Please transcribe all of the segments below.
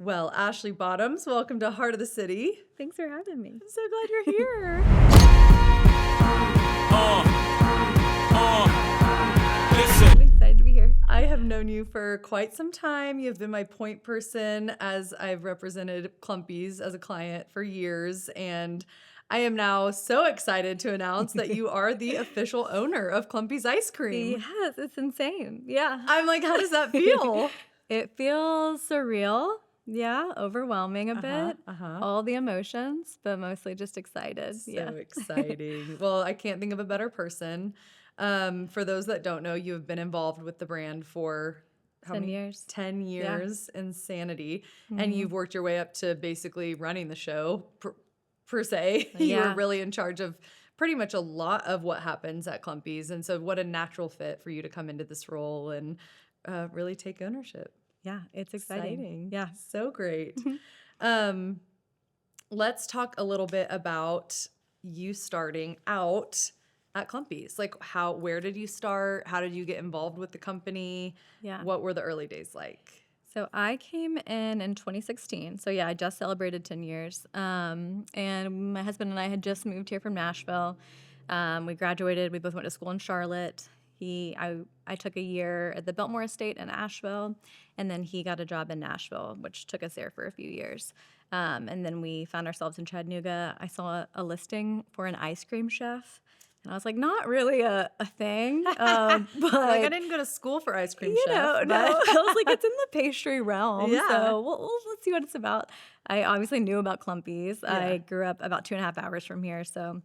Well, Ashley Bottoms, welcome to Heart of the City. Thanks for having me. I'm so glad you're here. I'm excited to be here. I have known you for quite some time. You've been my point person as I've represented Clumpies as a client for years. And I am now so excited to announce that you are the official owner of Clumpies Ice Cream. Yes, it's insane. Yeah. I'm like, how does that feel? It feels surreal. Yeah, overwhelming a bit. All the emotions, but mostly just excited. So exciting. Well, I can't think of a better person. For those that don't know, you have been involved with the brand for how 10 many years. 10 years. Insanity. Mm-hmm. And you've worked your way up to basically running the show per se. You were really in charge of pretty much a lot of what happens at Clumpies. And so what a natural fit for you to come into this role and really take ownership. Yeah, it's exciting. Yeah, so great. Let's talk a little bit about you starting out at Clumpies. Like where did you start? How did you get involved with the company? Yeah. What were the early days like? So I came in 2016. So yeah, I just celebrated 10 years. And my husband and I had just moved here from Nashville. We graduated. We both went to school in Charlotte. I took a year at the Biltmore Estate in Asheville, and then he got a job in Nashville, which took us there for a few years. And then we found ourselves in Chattanooga. I saw a listing for an ice cream chef. And I was like, not really a thing. But like, I didn't go to school for ice cream chef. No. I was like, it's in the pastry realm. Yeah. So let's see what it's about. I obviously knew about Clumpies. Yeah. I grew up about 2.5 hours from here. So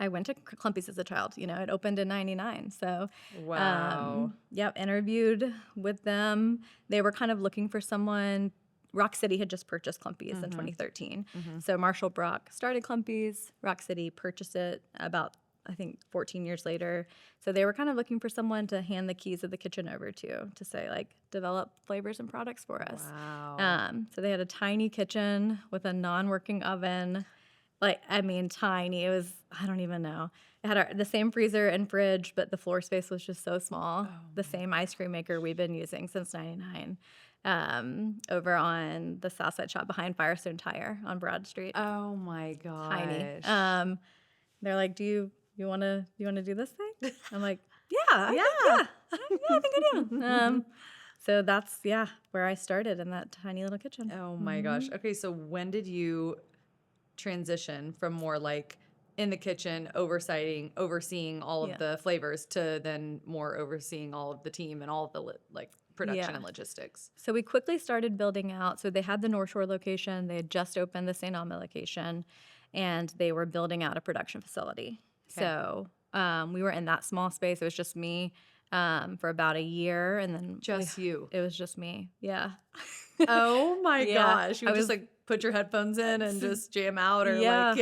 I went to Clumpies as a child. You know, it opened in 99. So, wow. Interviewed with them. They were kind of looking for someone. Rock City had just purchased Clumpies in 2013. So Marshall Brock started Clumpies. Rock City purchased it about, I think, 14 years later. So they were kind of looking for someone to hand the keys of the kitchen over to say, like, develop flavors and products for us. Wow. So they had a tiny kitchen with a non-working oven. Tiny. It was, I don't even know. It had the same freezer and fridge, but the floor space was just so small. The same ice cream maker we've been using since 99. Over on the south side shop behind Firestone Tire on Broad Street. Oh my gosh. Tiny. They're like, do you want to do this thing? I'm like, I think I do. So that's where I started, in that tiny little kitchen. Oh my gosh. Okay, so when did you transition from more like in the kitchen overseeing all of the flavors to then more overseeing all of the team and all of the production and logistics? So we quickly started building out. So they had the North Shore location. They had just opened the St. Alma location, and they were building out a production facility. Okay. So we were in that small space. It was just me for about a year, and then you. It was just me. Yeah. Oh my gosh! You would just like put your headphones in and just jam out, or I'm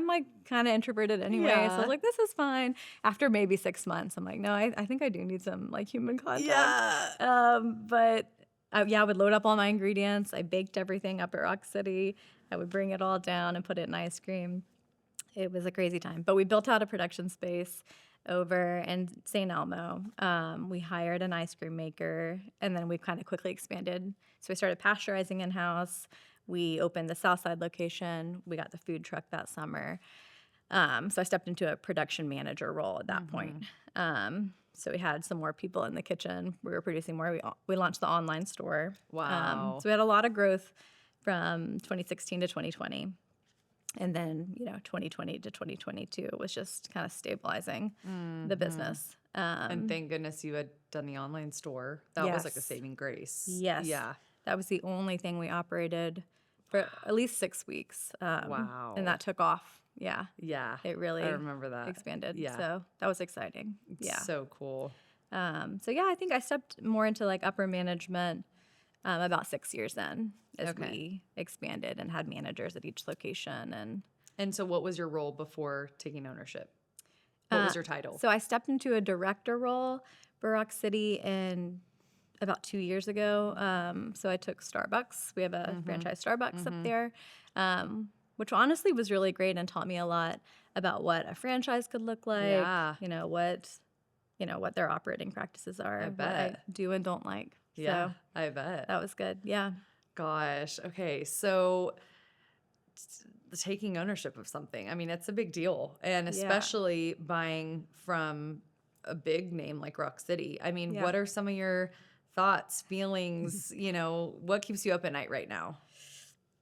like kind of introverted anyway, so I was like, this is fine. After maybe 6 months, I'm like, no, I think I do need some like human contact. I would load up all my ingredients. I baked everything up at Rock City. I would bring it all down and put it in ice cream. It was a crazy time, but we built out a production space over in St. Elmo. We hired an ice cream maker, and then we kind of quickly expanded. So we started pasteurizing in-house. We opened the Southside location. We got the food truck that summer. So I stepped into a production manager role at that point. So we had some more people in the kitchen. We were producing more. We launched the online store. Wow. So we had a lot of growth from 2016 to 2020. And then, 2020 to 2022 was just kind of stabilizing the business. And thank goodness you had done the online store. That was like a saving grace. Yes. Yeah. That was the only thing we operated for at least 6 weeks. Wow. And that took off. Yeah. Yeah. It really I remember that. expanded. Yeah. So that was exciting. Yeah. So cool. I think I stepped more into like upper management about 6 years then, as we expanded and had managers at each location. And so what was your role before taking ownership? What was your title? So I stepped into a director role for Rock City in about 2 years ago. So I took Starbucks. We have a franchise Starbucks up there, which honestly was really great and taught me a lot about what a franchise could look like, what their operating practices are, what I do and don't like. Yeah, So I bet. that was good. Yeah. Gosh. Okay. So taking ownership of something, I mean, it's a big deal. And Yeah. especially buying from a big name like Rock City. I mean, Yeah. what are some of your thoughts, feelings, what keeps you up at night right now?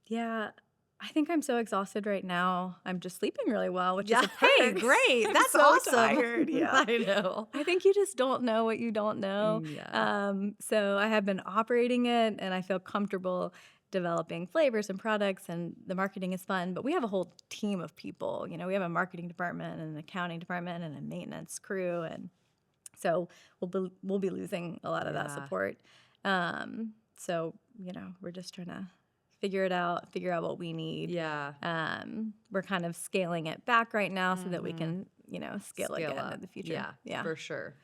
Yeah. I think I'm so exhausted right now. I'm just sleeping really well, which is Yeah. a Hey, perk. great. I'm That's so awesome. tired. Yeah. I know. I think you just don't know what you don't know. Yeah. So I have been operating it and I feel comfortable developing flavors and products, and the marketing is fun. But we have a whole team of people. We have a marketing department and an accounting department and a maintenance crew. And so we'll be losing a lot of that Yeah. support. So we're just trying to figure out what we need. Yeah. We're kind of scaling it back right now so that we Hmm. can, scale Scale again up. in the future. Yeah, Yeah. for sure.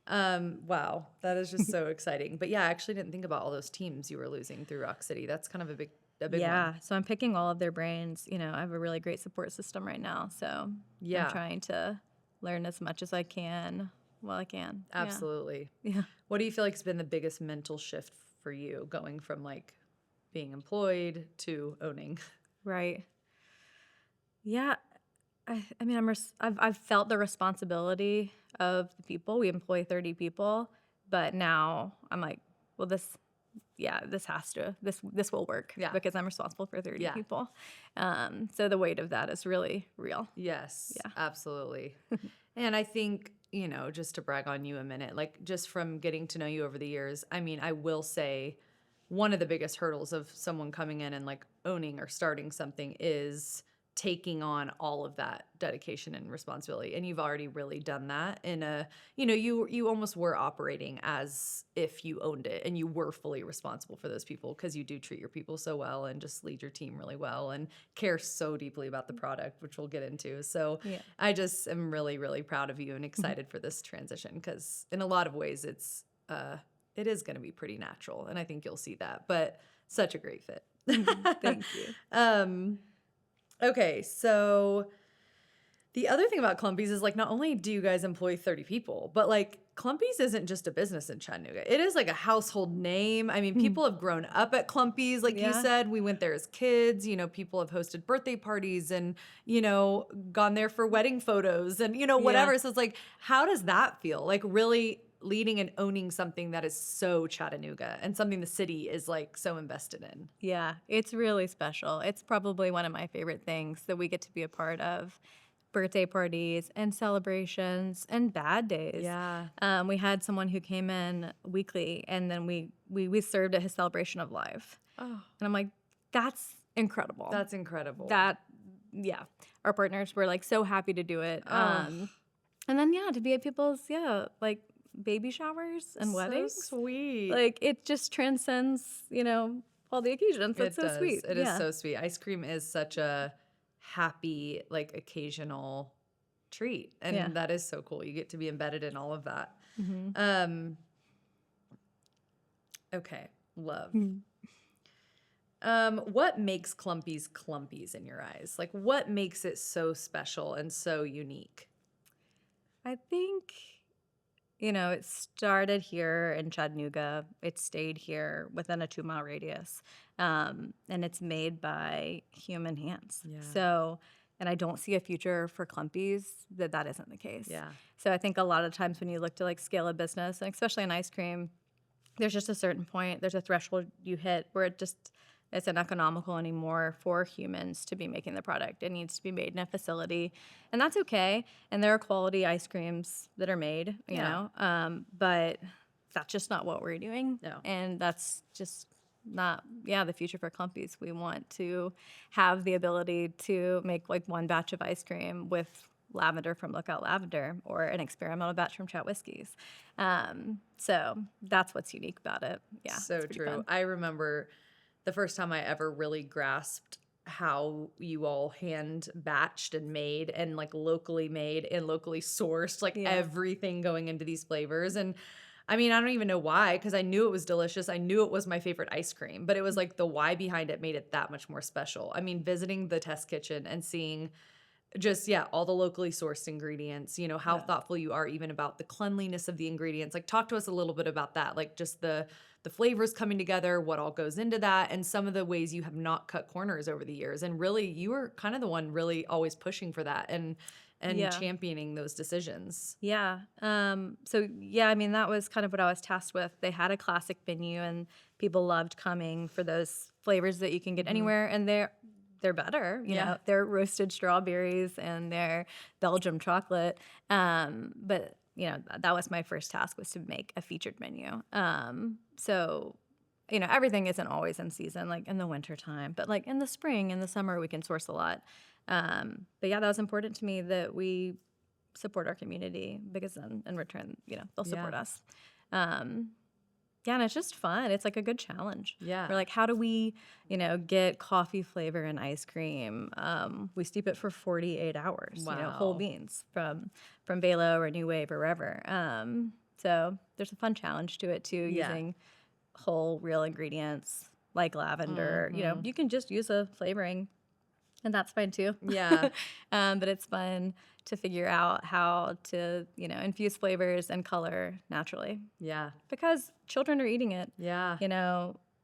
Wow, that is just so exciting. But yeah, I actually didn't think about all those teams you were losing through Rock City. That's kind of a big one. Yeah. So I'm picking all of their brains. I have a really great support system right now. So I'm Yeah, trying to learn as much as I can while I can. Yeah. absolutely. Yeah. What do you feel like has been the biggest mental shift for you going from like being employed to owning? Right. Yeah. I mean, I've felt the responsibility of the people. We employ 30 people, but now I'm like, well, this will work Yeah. because I'm responsible for 30 Yeah. people. So the weight of that is really real. Yes, Yeah. absolutely. And I think, just to brag on you a minute, like just from getting to know you over the years, I mean, I will say one of the biggest hurdles of someone coming in and like owning or starting something is taking on all of that dedication and responsibility. And you've already really done that in you almost were operating as if you owned it and you were fully responsible for those people because you do treat your people so well and just lead your team really well and care so deeply about the product, which we'll get into. So Yeah. I just am really, really proud of you and excited for this transition because in a lot of ways it is going to be pretty natural, and I think you'll see that. But such a great fit. Thank you. Okay, so the other thing about Clumpies is like not only do you guys employ 30 people, but like Clumpies isn't just a business in Chattanooga. It is like a household name. I mean, people have grown up at Clumpies, like you Yeah. said. We went there as kids. People have hosted birthday parties and, gone there for wedding photos and, Yeah. whatever. So it's like, how does that feel? Like really leading and owning something that is so Chattanooga and something the city is like so invested in. Yeah. It's really special. It's probably one of my favorite things that we get to be a part of. Birthday parties and celebrations and bad days. Yeah. We had someone who came in weekly, and then we served at his celebration of life. Oh, And I'm like, that's incredible. that's incredible. Yeah. Our partners were like so happy to do it. Oh. And then to be at people's like baby showers and weddings. So sweet. Like it just transcends, all the occasions. That's It so does. sweet. It is so sweet. Ice cream is such a happy, like occasional treat. And Yeah. that is so cool. You get to be embedded in all of that. Mhm. Okay. Love. What makes Clumpies in your eyes? Like what makes it so special and so unique? I think, it started here in Chattanooga. It stayed here within a 2-mile radius. And it's made by human hands. Yeah. So, and I don't see a future for Clumpies that isn't the case. Yeah. So I think a lot of times when you look to like scale a business, and especially in ice cream, there's just a certain point, there's a threshold you hit where it's uneconomical anymore for humans to be making the product. It needs to be made in a facility, and that's okay. And there are quality ice creams that are made, but that's just not what we're doing. No. And that's just not the future for Clumpies. We want to have the ability to make like one batch of ice cream with lavender from Lookout Lavender or an experimental batch from Chat Whiskies. So that's what's unique about it. Yeah. So it's pretty true. fun. I remember the first time I ever really grasped how you all hand batched and made and like locally made and locally sourced like everything going into these flavors. And I mean, I don't even know why, because I knew it was delicious. I knew it was my favorite ice cream, but it was like the why behind it made it that much more special. I mean, visiting the test kitchen and seeing just, yeah, all the locally sourced ingredients, how Yeah. thoughtful you are even about the cleanliness of the ingredients. Like, talk to us a little bit about that, like just the flavors coming together, what all goes into that, and some of the ways you have not cut corners over the years. And really, you were kind of the one really always pushing for that and Yeah. championing those decisions. Yeah. So yeah, I mean, that was kind of what I was tasked with. They had a classic menu and people loved coming for those flavors that you can get Mhm. anywhere, and they're better, Yeah. they're roasted strawberries and they're Belgium chocolate. But that was my first task, was to make a featured menu. So everything isn't always in season, like in the winter time, but like in the spring and the summer, we can source a lot. But yeah, that was important to me, that we support our community, because then in return, they'll Yeah. support us. Um, yeah, and it's just fun. It's like a good challenge. Yeah. We're like, how do we, get coffee flavor in ice cream? We steep it for 48 hours, whole Wow. beans from Velo or New Wave or wherever. So there's a fun challenge to it too, Yeah. using whole real ingredients like lavender. Mhm. You can just use a flavoring, and that's fine too. Yeah. But it's fun to figure out how to, infuse flavors and color naturally, Yeah. because children are eating it, Yeah.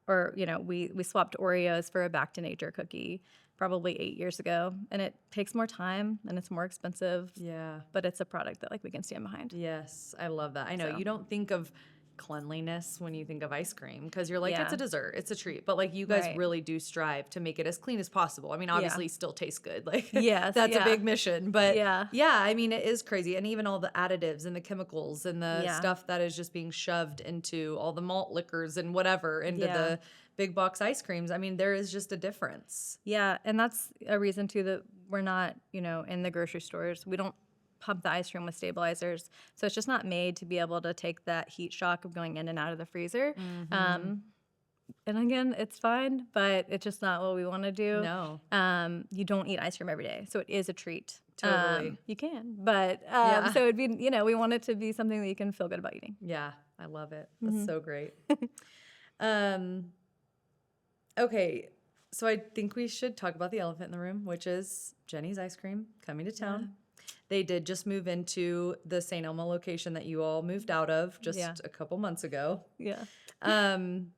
or, we swapped Oreos for a back to nature cookie probably 8 years ago, and it takes more time and it's more expensive, Yeah. but it's a product that like we can stand behind. Yes, I love that. I know So, you don't think of cleanliness when you think of ice cream because you're like, it's a yeah, dessert, it's a treat. But like, you guys right. really do strive to make it as clean as possible. I mean, Yeah. obviously, still tastes good. Like, Yes. that's a Yeah. big mission. But Yeah. yeah, I mean, it is crazy. And even all the additives and the chemicals and the Yeah. stuff that is just being shoved into all the malt liquors and whatever into Yeah. the big box ice creams. I mean, there is just a difference. Yeah, and that's a reason too that we're not, in the grocery stores. We don't pump the ice cream with stabilizers, so it's just not made to be able to take that heat shock of going in and out of the freezer. Hmm. Um, and again, it's fine, but it's just not what we want to do. No, You don't eat ice cream every day, so it is a treat. totally. You can, but Yeah. so it'd be, we want it to be something that you can feel good about eating. Yeah, I love it. That's Hmm. so great. Um, Okay, so I think we should talk about the elephant in the room, which is Jeni's Ice Cream coming to town. They did just move into the St. Elmo location that you all moved out of Yeah, just a couple months ago. yeah, Um,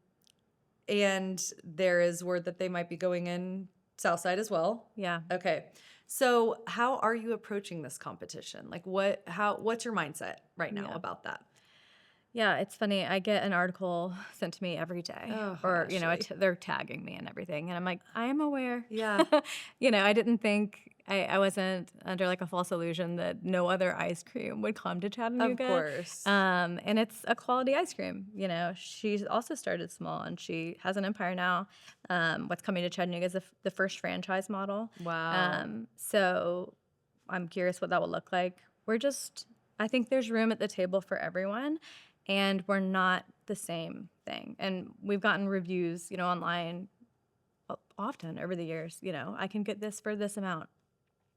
and there is word that they might be going in Southside as well. yeah. Okay. So how are you approaching this competition? Like what's your mindset right now Yeah. about that? Yeah, it's funny. I get an article sent to me every day, Oh, or Ashley. they're tagging me and everything, and I'm like, I am aware. Yeah. I didn't think, I wasn't under like a false illusion that no other ice cream would come to Of Chattanooga. course. And it's a quality ice cream. She's also started small and she has an empire now. What's coming to Chattanooga is the first franchise model. Wow. So I'm curious what that will look like. I think there's room at the table for everyone, and we're not the same thing. And we've gotten reviews, online often over the years. I can get this for this amount,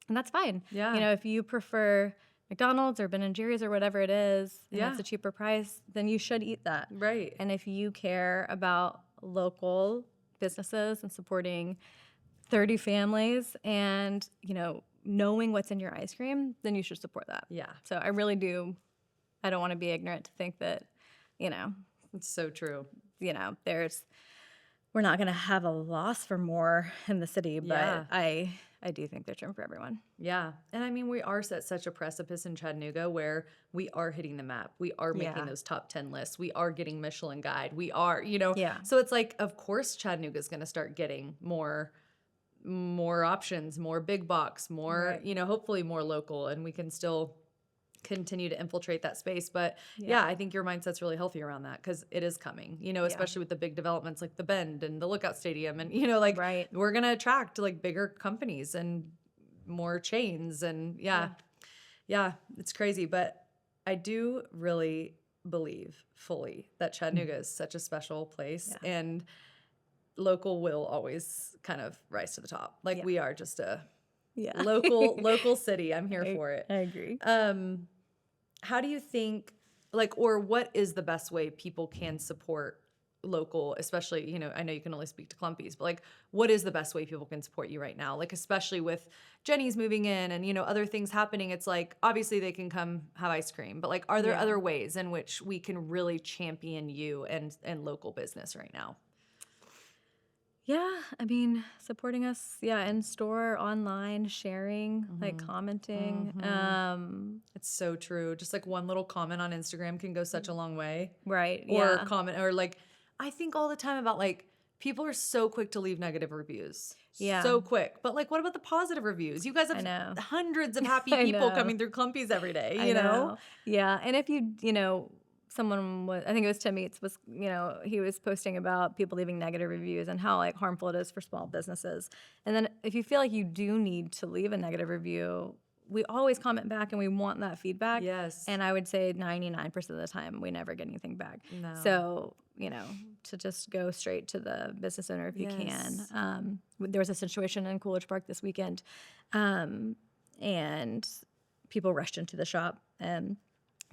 and that's fine. Yeah. If you prefer McDonald's or Ben and Jerry's or whatever it is, and Yeah. it's a cheaper price, then you should eat that. Right. And if you care about local businesses and supporting 30 families and, knowing what's in your ice cream, then you should support that. Yeah. So I really do. I don't want to be ignorant to think that, It's so true. we're not going to have a loss for more in the city, but Yeah. I do think there's room for everyone. Yeah. And I mean, we are at such a precipice in Chattanooga where we are hitting the map. We are making Yeah. those top 10 lists. We are getting Michelin Guide. We are, Yeah. So it's like, of course, Chattanooga's going to start getting more options, more big box, more, Right. hopefully more local, and we can still continue to infiltrate that space. But yeah, I think your mindset's really healthy around that because it is coming, especially with the big developments like the Bend and the Lookout Stadium. And, like Right. we're going to attract like bigger companies and more chains. And yeah, it's crazy. But I do really believe fully that Chattanooga is such a special place. Yeah. And local will always kind of rise to the top. Like Yeah. we are just a Yeah. local city. I'm here I- for it. I agree. How do you think, like, or what is the best way people can support local, especially, I know you can only speak to Clumpies, but like, what is the best way people can support you right now? Like, especially with Jeni's moving in and, other things happening, it's like, obviously they can come have ice cream, but like, are there Yeah. other ways in which we can really champion you and local business right now? Yeah, I mean, supporting us, yeah, in store, online, sharing, like commenting. It's so true. Just like one little comment on Instagram can go such a long way. Right, Or yeah. comment, or like, I think all the time about like, people are so quick to leave negative reviews. Yeah. So quick. But like, what about the positive reviews? You guys I have know. hundreds of happy I people know. coming through Clumpies every day, I know. Yeah, and if someone was, I think it was Tim Eats was, he was posting about people leaving negative reviews and how like harmful it is for small businesses. And then if you feel like you do need to leave a negative review, we always comment back and we want that feedback. Yes. And I would say 99% of the time we never get anything back. No. So, to just go straight to the business owner if you Yes. can. There was a situation in Coolidge Park this weekend, and people rushed into the shop, and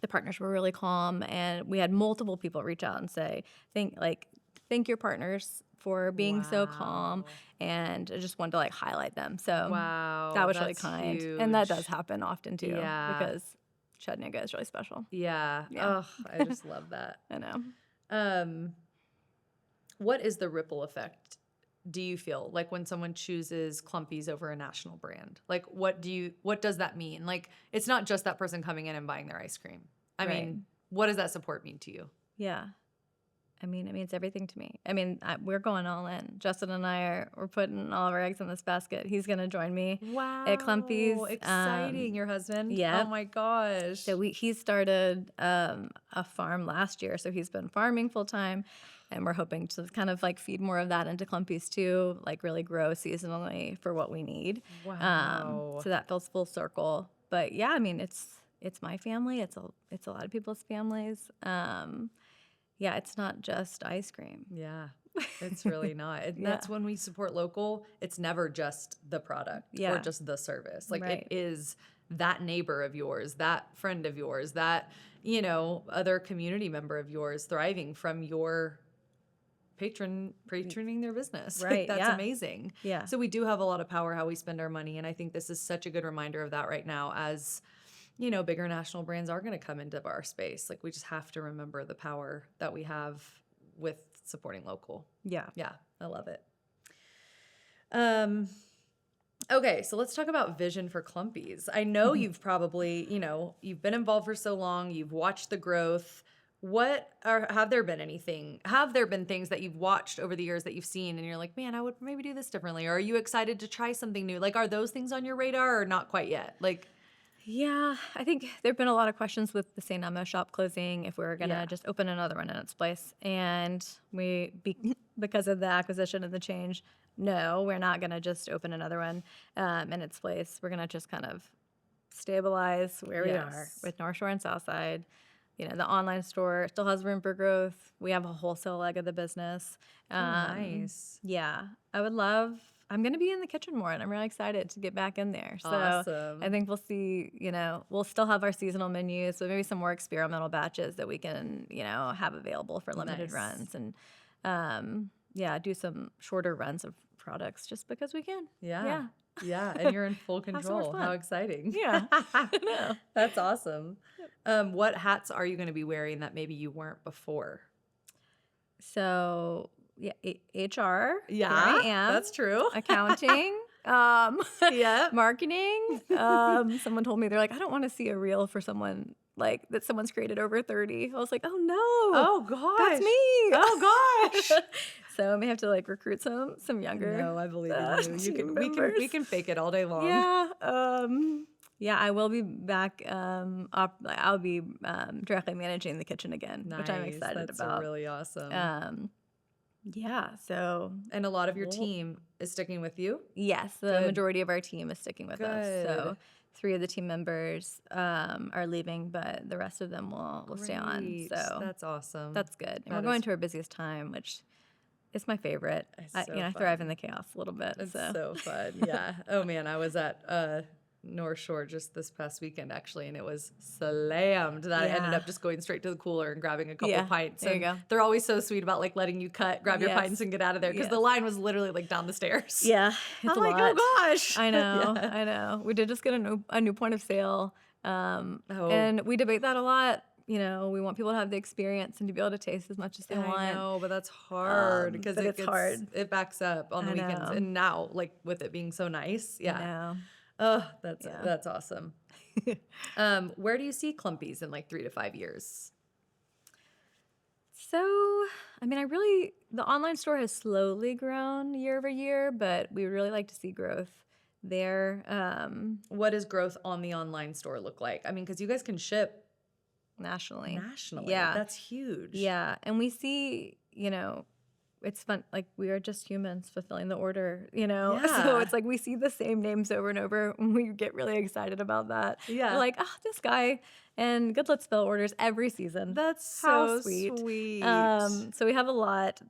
the partners were really calm, and we had multiple people reach out and say, thank your partners for being so calm, Wow. and I just wanted to like highlight them. So Wow. that was really That's kind. And that does huge. happen often too, Yeah. because Chattanooga is really special. Yeah. Yeah. Oh, I just love that. I know. What is the ripple effect, do you feel, like when someone chooses Clumpies over a national brand? Like, what does that mean? Like, it's not just that person coming in and buying their ice cream. I Right. mean, what does that support mean to you? Yeah. I mean, it means everything to me. I mean, we're going all in. Justin and we're putting all of our eggs in this basket. He's going to join me at Clumpies. Exciting. Your husband? Yeah. Oh my gosh. So he started a farm last year, so he's been farming full time, and we're hoping to kind of like feed more of that into Clumpies too, like really grow seasonally for what we need. Wow. So that feels full circle. But yeah, I mean, it's my family. It's a lot of people's families. Yeah, it's not just ice cream. Yeah. It's really not. And Yeah. that's when we support local. It's never just the product or Yeah. just the service. Like, Right. it is that neighbor of yours, that friend of yours, that, other community member of yours thriving from your patroning their business. Like, Right, that's yeah. amazing. Yeah. So we do have a lot of power how we spend our money. And I think this is such a good reminder of that right now, as bigger national brands are going to come into our space. Like, we just have to remember the power that we have with supporting local. Yeah. Yeah, I love it. Okay, so let's talk about vision for Clumpies. I know you've probably, you've been involved for so long, you've watched the growth. Have there been things that you've watched over the years that you've seen and you're like, man, I would maybe do this differently? Or are you excited to try something new? Like, are those things on your radar or not quite yet? Like, Yeah, I think there've been a lot of questions with the St. Elmo shop closing, if we were gonna Yeah. just open another one in its place. And because of the acquisition and the change, no, we're not gonna just open another one in its place. We're gonna just kind of stabilize where we are Yes. with North Shore and Southside. The online store still has room for growth. We have a wholesale leg of the business. Nice. Yeah, I'm going to be in the kitchen more, and I'm really excited to get back in there. So Awesome. I think we'll see, we'll still have our seasonal menus, but maybe some more experimental batches that we can, have available for limited Nice. runs. And do some shorter runs of products just because we can. Yeah. Yeah, and you're in full Have so much control. How fun. exciting. Yeah. I know. That's awesome. What hats are you going to be wearing that maybe you weren't before? So, yeah, HR. Yeah, here I am. that's true. Accounting. Yeah. Marketing. Someone told me, they're like, I don't want to see a reel for someone like that someone's created over 30. I was like, oh no. Oh gosh. That's me. Oh gosh. So I may have to like recruit some younger. No, I believe in you. team We members. can fake it all day long. Yeah. Yeah, I will be back. I'll be directly managing the kitchen again, which I'm Nice. excited That's about. really awesome. Yeah. So And a lot of your team is sticking with you? yes, the Good. majority of our team is sticking with us. So Good. 3 of the team members are leaving, but the rest of them will stay on. Great. So That's awesome. that's good. And That we're going is- to our busiest time, which is my favorite. It's I so thrive fun. in the chaos a little bit. It's So, so fun. Yeah. Oh man, I was at North Shore just this past weekend, actually, and it was slammed that I ended Yeah. up just going straight to the cooler and grabbing a couple Yeah. pints. There you And go. they're always so sweet about like letting you grab your pints Yes. and get out of there because the Yes. line was literally like down the stairs. Yeah. It's I'm a like, lot. oh gosh. I know. Yeah. I know. We did just get a new point of sale. Oh, And we debate that a lot. You know, we want people to have the experience and to be able to taste as much as they I want. know, but that's hard because But it's hard. it backs up on the I weekends. know. And now, like with it being so nice, I yeah. know. Oh, Yeah. that's awesome. Where do you see Clumpies in like 3 to 5 years? So, I mean, the online store has slowly grown year over year, but we really like to see growth there. What does growth on the online store look like? I mean, because you guys can ship Nationally. nationally. Yeah. That's huge. Yeah. And we see, it's fun. Like, we are just humans fulfilling the order, So Yeah. it's like we see the same names over and over and we get really excited about that. Yeah. We're like, oh, this guy. And Good Let's Spell orders every season. That's How so sweet. sweet. So we have a lot.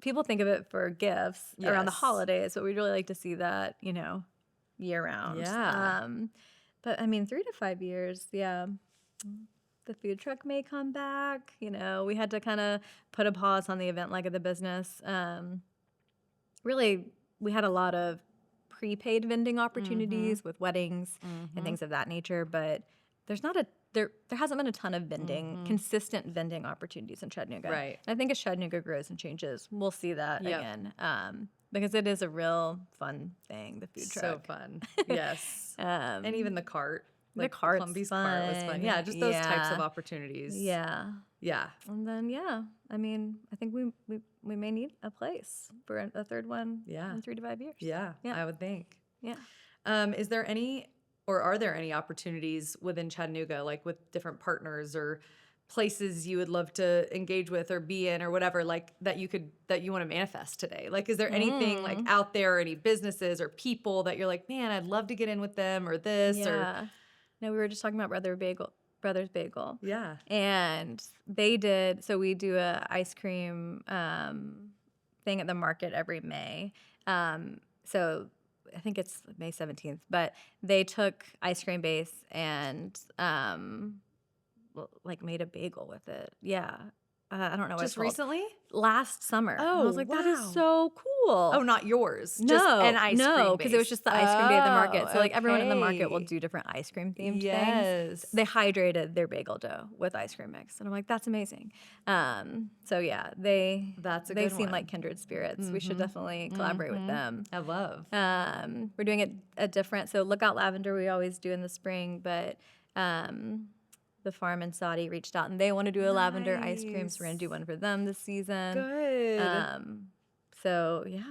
People think of it for gifts around the Yes. holidays, but we'd really like to see that, year round. Yeah. But I mean, 3 to 5 years, yeah. The food truck may come back. We had to kind of put a pause on the event leg of the business. Really, we had a lot of prepaid vending opportunities with weddings and things of that nature, but there hasn't been a ton of consistent vending opportunities in Chattanooga. Right. And I think as Chattanooga grows and changes, we'll see that Yep. again. Because it is a real fun thing, the food truck. So fun. Yes. And even the cart. The Like cart's Clumpies cart was fun. fun. Yeah, just those types of Yeah. opportunities. Yeah. Yeah. And then, I mean, I think we may need a place for a third one Yeah. in 3 to 5 years. Yeah. Yeah. I would think. Yeah. Is there any, or are there any opportunities within Chattanooga, like with different partners or places you would love to engage with or be in or whatever, like that you want to manifest today? Like, is there anything like out there, any businesses or people that you're like, man, I'd love to get in with them or this or Yeah. No, we were just talking about Brothers Bagel. yeah. And they did, so we do a ice cream thing at the market every May. So I think it's May 17th, but they took ice cream base and like made a bagel with it. Yeah. I don't know what it's Just called. recently? Last summer. And I Oh, was like, that is wow. so cool. Oh, not yours. No, Just an ice cream no, because it was base. just the ice cream day at the market. So like everyone in the market will okay. do different ice cream themed things. Yes. They hydrated their bagel dough with ice cream mix, and I'm like, that's amazing. So yeah, they Good seem one. like kindred spirits. We should definitely collaborate with them. I love. We're doing it a different. So Lookout Lavender we always do in the spring, but the farm in Saudi reached out and they want to do a lavender ice cream, so we're gonna do one for them this season. Good. So yeah,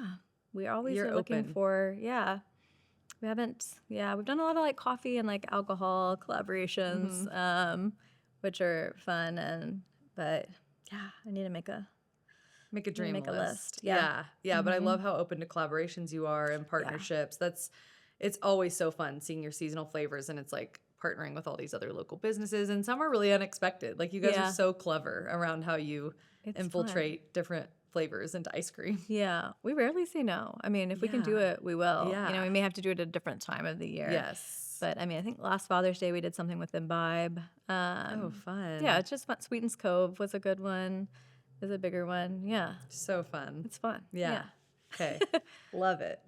we always You're are looking open. for we've done a lot of like coffee and like alcohol collaborations, which are fun but yeah, I need to make a Dream make a list. list. Yeah. Yeah. But I love how open to collaborations you are and partnerships. It's always so fun seeing your seasonal flavors, and it's like partnering with all these other local businesses, and some are really unexpected. Like you guys are so clever around how you It's infiltrate different flavors into ice cream. Yeah, we rarely say no. I mean, if we can do Yeah. it, we will. Yeah. We may have to do it at a different time of the year. Yes. But I mean, I think last Father's Day we did something with Imbibe. Oh, fun. Yeah, it's just fun. Sweetens Cove was a good one. Is a bigger one. Yeah, So fun. it's fun. Yeah. Okay. Love it.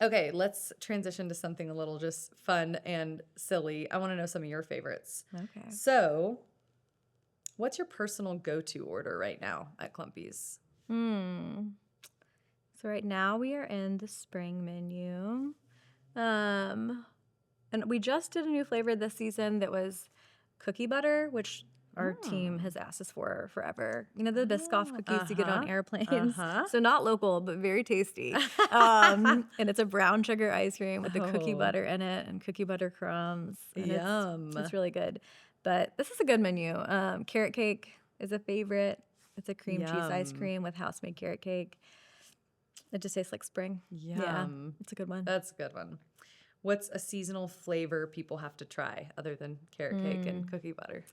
Okay, let's transition to something a little just fun and silly. I want to know some of your favorites. Okay. So, what's your personal go-to order right now at Clumpies? So right now we are in the spring menu. And we just did a new flavor this season that was cookie butter, which our team has asked us for forever. You know, the Biscoff cookies you get on airplanes. So not local, but very tasty. And it's a brown sugar ice cream with the cookie butter in it and cookie butter crumbs. And Yum. It's really good. But this is a good menu. Carrot cake is a favorite. It's a cream cheese ice Yum. cream with house-made carrot cake. It just tastes like spring. Yeah, Yum. it's a good one. That's a good one. What's a seasonal flavor people have to try other than carrot cake and cookie butter?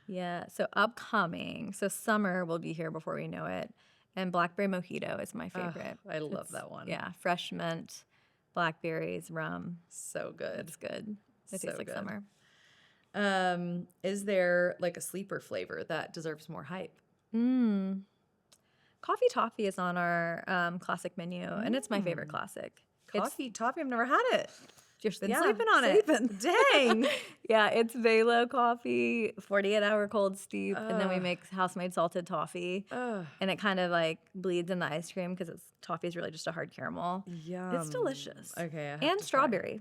Yeah, so upcoming. So summer will be here before we know it. And blackberry mojito is my favorite. I love that one. Yeah, fresh mint, blackberries, rum. So good. It's good. It So tastes like good. summer. Is there like a sleeper flavor that deserves more hype? Mm. Coffee toffee is on our classic menu, and it's my favorite classic. Coffee toffee, I've never had it. You're Been sleeping on sleeping. it. Dang. Yeah, it's Velo coffee, 48-hour cold steep, and then we Ugh. make house-made salted toffee, Ugh. and it kind of like bleeds in the ice cream because toffee is really just a hard caramel. Yum. It's delicious. Okay, I have And to try. strawberry.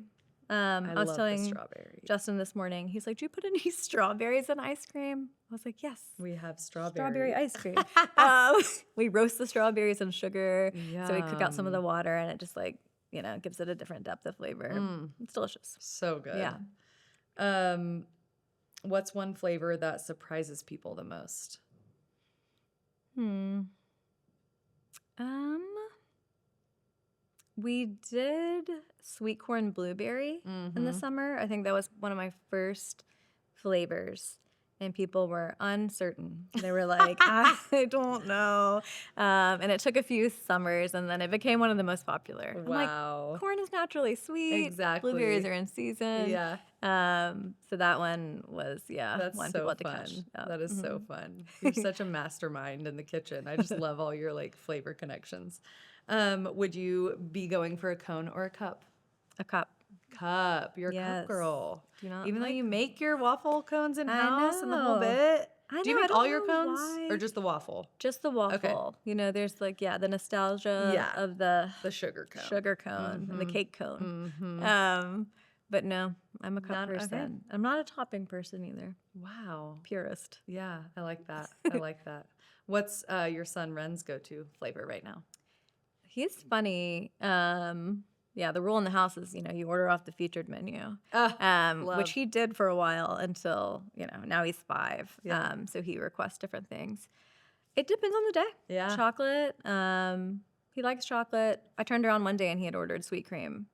I I was love the telling strawberry. Justin this morning, he's like, "Do you put any strawberries in ice cream?" I was like, "Yes." We have Strawberry strawberry. ice cream. We roast the strawberries in sugar, so we cook out some of the Yum. water, and it just like gives it a different depth of flavor. It's delicious. So good. Yeah. What's one flavor that surprises people the most? Um, we did sweet corn blueberry in the summer. I think that was one of my first flavors. And people were uncertain. They were like, I don't know. And it took a few summers, and then it became one of the most popular. I'm like, Wow. corn is naturally sweet. Exactly. Blueberries are in season. Yeah. So that one was, That's one so people had to fun. catch. That is so fun. You're such a mastermind in the kitchen. I just love all your like flavor connections. Would you be going for a cone or a cup? A cup. Cup. You're a Yes. cup girl. Do you not Even though like you make your waffle cones in I house and the whole know. bit. I Do you know, I make don't all your know cones why. or just the waffle? Just the waffle. There's like, the nostalgia Yeah. of the The sugar cone. sugar cone and the cake cone. Mm-hmm. But no, I'm a cup Not- okay. person. I'm not a topping person either. Wow. Purist. Yeah, I like that. I like that. What's your son Ren's go-to flavor right now? He's funny. The rule in the house is, you order off the featured menu, Love. which he did for a while until, now he's 5. Yeah. So he requests different things. It depends on the day. Yeah. Chocolate. He likes chocolate. I turned around one day and he had ordered sweet cream.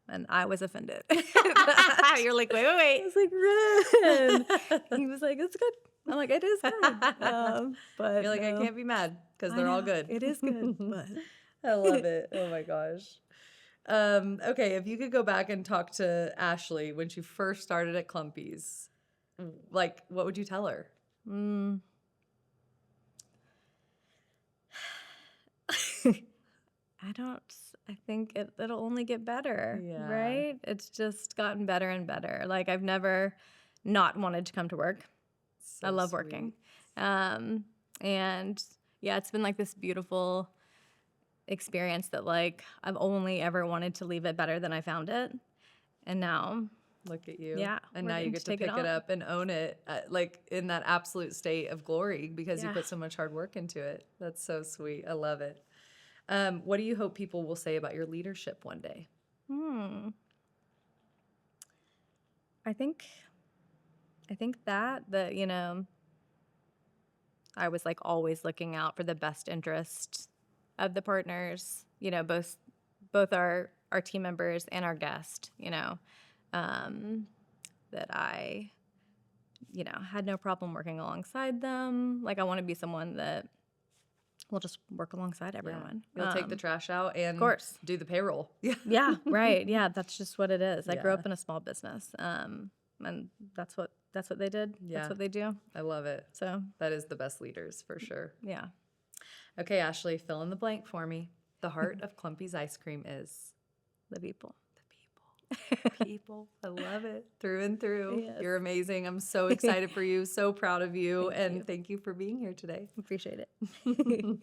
And I was offended. You're like, wait. I was like, Ren. He was like, it's good. I'm like, it is good. But You're like, I no. can't be mad because I they're all know, good. It is good. But I love it. Oh my gosh. Okay, if you could go back and talk to Ashley when she first started at Clumpies, like, what would you tell her? I think it'll only get better, Yeah. right? It's just gotten better and better. Like, I've never not wanted to come to work. So I love working. And it's been like this beautiful experience that like I've only ever wanted to leave it better than I found it. And now, Look at you. Yeah, And we're now you getting get to to take it pick it on. up and own it, like in that absolute state of glory because you Yeah. put so much hard work into it. That's so sweet. I love it. What do you hope people will say about your leadership one day? I think that I was like always looking out for the best interest of the partners, both our team members and our guest, that I had no problem working alongside them. Like, I want to be someone that will just work alongside everyone. You'll take the trash out and course. do the payroll. Yeah. Yeah, right. Yeah, that's just what it is. I grew Yeah. up in a small business, and that's what they did. Yeah. That's what they do. I love it. So That is the best leaders for sure. yeah, Okay, Ashley, fill in the blank for me. The heart of Clumpies Ice Cream is the people. people. I love it through and through. Yes. You're amazing. I'm so excited for you. So proud of you. Thank and you. thank you for being here today. Appreciate it.